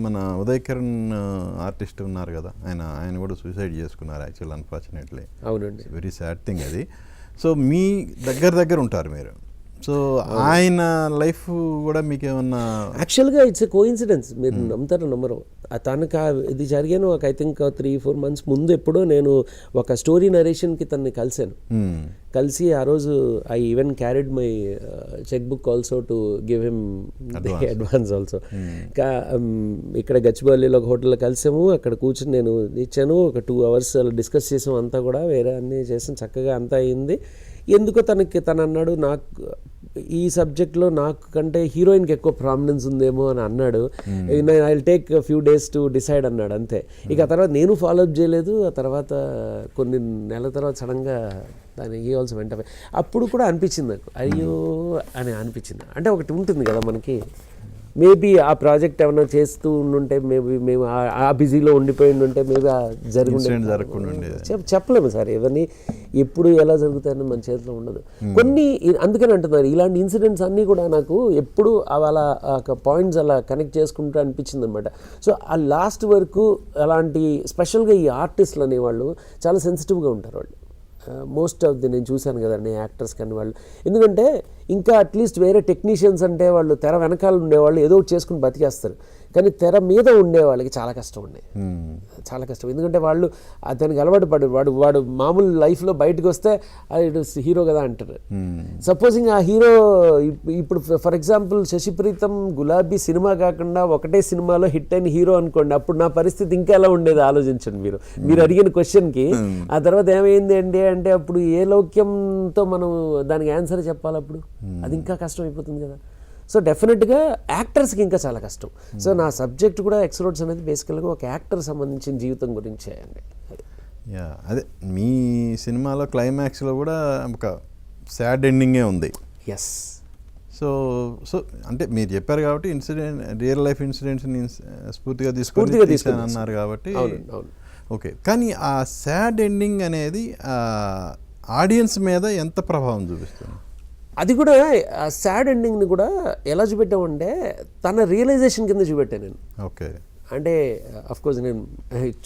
మన ఉదయ్ కిరణ్ ఆర్టిస్ట్ ఉన్నారు కదా, ఆయన కూడా సూసైడ్ చేసుకున్నారు యాక్చువల్, అన్ఫార్చునేట్లీ. అవునండి. వెరీ సాడ్ థింగ్ అది. సో మీ దగ్గర ఉంటారు మీరు. సో ఆయన లైఫ్ కూడా మీకు ఏమన్నా? యాక్చువల్గా ఇట్స్ ఎ కోఇన్సిడెన్స్. మీరు నమ్ముతారో నమ్మరు, తనకు ఇది జరిగాను ఒక ఐ థింక్ 3-4 months ముందు ఎప్పుడో నేను ఒక స్టోరీ నరేషన్కి తనని కలిశాను. కలిసి ఆ రోజు I even carried my cheque book also to give him advance also. ఇక్కడ గచ్చిబౌలిలో ఒక హోటల్లో కలిసాము, అక్కడ కూర్చొని నేను ఇచ్చాను, ఒక 2 hours డిస్కస్ చేసాము, అంతా కూడా వేరే అన్నీ చేసాం, చక్కగా అంతా అయింది. ఎందుకో తను అన్నాడు, నాకు ఈ సబ్జెక్ట్లో నాకు కంటే హీరోయిన్కి ఎక్కువ ప్రామినెన్స్ ఉందేమో అని అన్నాడు. I will take few days to decide అన్నాడు, అంతే. ఇక ఆ తర్వాత నేను ఫాలో అప్ చేయలేదు. ఆ తర్వాత కొన్ని నెలల తర్వాత సడన్గా దాని ఈ ఆల్సో వెంట అప్పుడు కూడా అనిపించింది నాకు, అయ్యో అని అనిపించింది. అంటే ఒకటి ఉంటుంది కదా మనకి, మేబీ ఆ ప్రాజెక్ట్ ఏమైనా చేస్తూ ఉండుంటే, మేబీ మేము ఆ బిజీలో ఉండిపోయి ఉంటే మేబీ చెప్పలేము సార్. ఇవన్నీ ఎప్పుడు ఎలా జరుగుతాయని మన చేతిలో ఉండదు. కొన్ని అందుకని అంటున్నారు, ఇలాంటి ఇన్సిడెంట్స్ అన్నీ కూడా నాకు ఎప్పుడు అలా పాయింట్స్ అలా కనెక్ట్ చేసుకుంటూ అనిపించింది అనమాట. సో ఆ లాస్ట్ వరకు అలాంటి స్పెషల్గా ఈ ఆర్టిస్టులు అనేవాళ్ళు చాలా సెన్సిటివ్గా ఉంటారు. వాళ్ళు మోస్ట్ ఆఫ్ ది నేను చూశాను కదండి యాక్టర్స్ కానీ వాళ్ళు, ఎందుకంటే ఇంకా అట్లీస్ట్ వేరే టెక్నీషియన్స్ అంటే వాళ్ళు తెర వెనకాల ఉండేవాళ్ళు ఏదో ఒకటి చేసుకుని బతికేస్తారు, కానీ తెర మీద ఉండే వాళ్ళకి చాలా కష్టం ఉండే, చాలా కష్టం. ఎందుకంటే వాళ్ళు దానికి అలవాటు పడ్డారు. వాడు మామూలు లైఫ్లో బయటకు వస్తే అది హీరో కదా అంటారు. సపోజింగ్ ఆ హీరో ఇప్పుడు ఫర్ ఎగ్జాంపుల్ శశిప్రీతం గులాబీ సినిమా కాకుండా ఒకటే సినిమాలో హిట్ అయిన హీరో అనుకోండి, అప్పుడు నా పరిస్థితి ఇంకా ఎలా ఉండేది ఆలోచించండి మీరు అడిగిన క్వశ్చన్కి. ఆ తర్వాత ఏమైంది అంటే అప్పుడు ఏ లౌక్యంతో మనం దానికి ఆన్సర్ చెప్పాలి, అప్పుడు అది ఇంకా కష్టం అయిపోతుంది కదా. సో డెఫినెట్గా యాక్టర్స్కి ఇంకా చాలా కష్టం. సో నా సబ్జెక్ట్ కూడా ఎక్స్‌రోడ్స్ అనేది బేసికల్గా ఒక యాక్టర్ సంబంధించిన జీవితం గురించే అండి. అదే మీ సినిమాలో క్లైమాక్స్లో కూడా ఒక సాడ్ ఎండింగే ఉంది. ఎస్. సో అంటే మీరు చెప్పారు కాబట్టి రియల్ లైఫ్ ఇన్సిడెంట్స్ని స్ఫూర్తిగా తీసుకొని అన్నారు కాబట్టి ఓకే. కానీ ఆ సాడ్ ఎండింగ్ అనేది ఆడియన్స్ మీద ఎంత ప్రభావం చూపిస్తుంది? అది కూడా ఆ సాడ్ ఎండింగ్ని కూడా ఎలా చూపెట్టామంటే తన రియలైజేషన్ కింద చూపెట్టాను నేను. ఓకే. అంటే అఫ్కోర్స్ నేను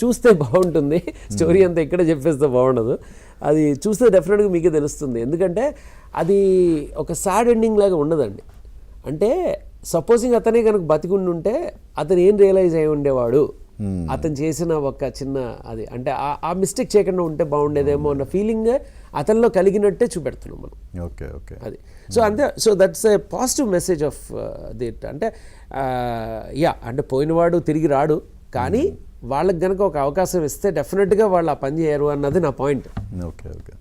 చూస్తే బాగుంటుంది, స్టోరీ అంతా ఇక్కడ చెప్పేస్తే బాగుండదు, అది చూస్తే డెఫినెట్గా మీకే తెలుస్తుంది. ఎందుకంటే అది ఒక సాడ్ ఎండింగ్ లాగా ఉండదండి. అంటే సపోజింగ్ అతనే కనుక బతికుండి ఉంటే అతను ఏం రియలైజ్ అయి ఉండేవాడు, అతను చేసిన ఒక చిన్న అది అంటే ఆ మిస్టేక్ చేయకుండా ఉంటే బాగుండేదేమో అన్న ఫీలింగ్ అతనిలో కలిగినట్టే చూపెడుతున్నాం మనం. Okay okay. అది సో అంతే. So that's a positive message of that. అంటే అంటే పోయినవాడు తిరిగి రాడు, కానీ వాళ్ళకి కనుక ఒక అవకాశం ఇస్తే డెఫినెట్గా వాళ్ళు ఆ పని చేయరు అన్నది నా పాయింట్. Okay okay.